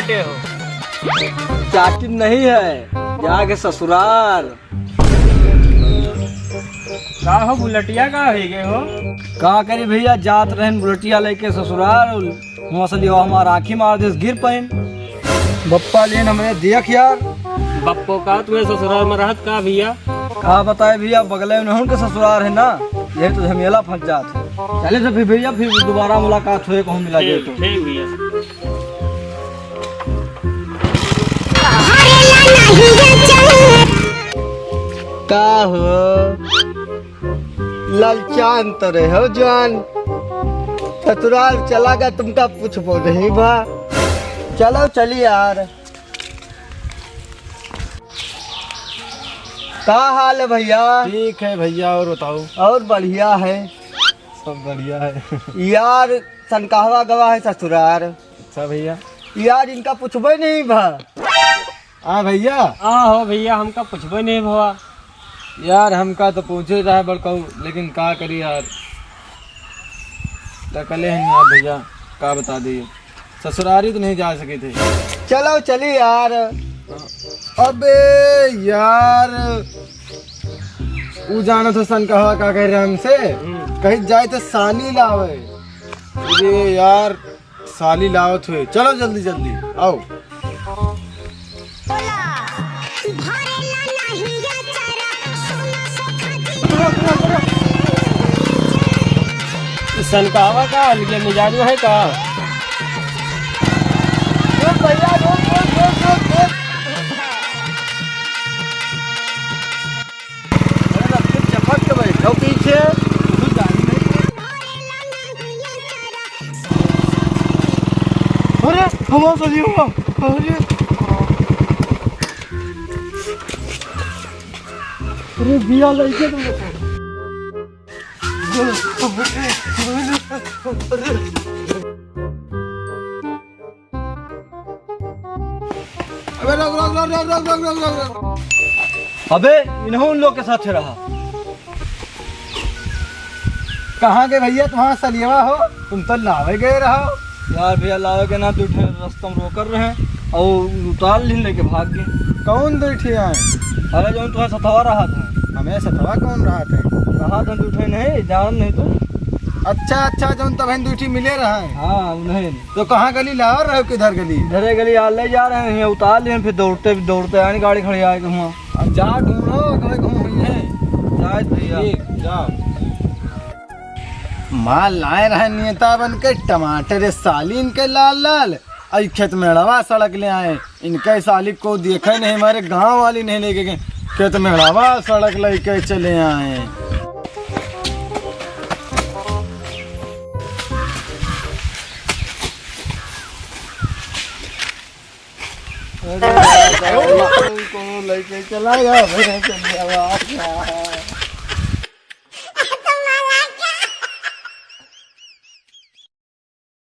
चाटे हो? चाटी नहीं है, जाके ससुराल। का हो बुलटिया का है गए हो? का करी भैया, जात रहन बुलटिया लेके ससुराल। मौसली हमारा आँखी मार दे गिर पैन। बप्पा लेन हमें देख यार। बप्पो का तुम्हें ससुराल में रहत का भैया? कहा बताए भैया, बगले में उनके ससुराल है ना, यही तो झमेला फंस जाते। चले तो फिर भैया, फिर दोबारा मुलाकात हुए कहूँ मिला जाए तो। ठीक भैया। का हो ललचान तो रहे हो जान, ससुराल चला गया तुमका पूछबो नहीं बा। चलो चलिए यार। का हाल है भैया? ठीक है भैया, और बताओ? और बढ़िया है, सब बढ़िया है। यार सनकाहवा गवा है ससुराल। अच्छा भैया। यार इनका पूछबे नहीं बा। हाँ भैया। हाँ हो भैया, हमका पूछबे नहीं भवा। यार हमका तो पूछे रहा है बड़काऊ, लेकिन का करी यार, टकले हैं यार भैया, का बता दिए, ससुरारी तो नहीं जा सके थे। चलो चलिए यार। अबे यार वो जाना तो सन कहा का कह रहे हमसे, कहीं जाए तो साली लावे। अरे यार साली लावत हुए, चलो जल्दी जल्दी आओ। सनकावा का लिए मिजाज में है का? चपक के बैठो पीछे। अरे हमारा सही हुआ। अरे बिया लइके तुम अबे रोक। अबे इन्हों उन लोग के साथ रहा। कहाँ गए भैया तुम्हारा सलिया हो? तुम तो लावे गए रहो। यार भैया लावे के ना तो रास्ता में रोक कर रहे हैं और उतार लीन लेके भाग गए। कौन बैठे आए? अरे जो तुम्हें सतवा रहा था। हमें सतवा कौन रहा थे? रहा था दूठे नहीं, जान नहीं तुम। अच्छा जौन तब दूठी मिले रहा है। हाँ नहीं तो कहाँ गली ला रहे हो, किधर गली? धरे गली आ ले जा रहे हैं, उतार लिए फिर दौड़ते दौड़ते आए गाड़ी खड़ी आए वहाँ। अब जा ढूंढो, कहीं घूम हुई है। जाए भैया जाओ। माल लाए रहे नेता बन के, टमाटर साली इनके लाल लाल, आई खेत में रवा सड़क ले आए। इनके साली को देखे नहीं, हमारे गांव वाली नहीं लेके गए, खेत में रवा सड़क लेके चले आए। लेके चला गया।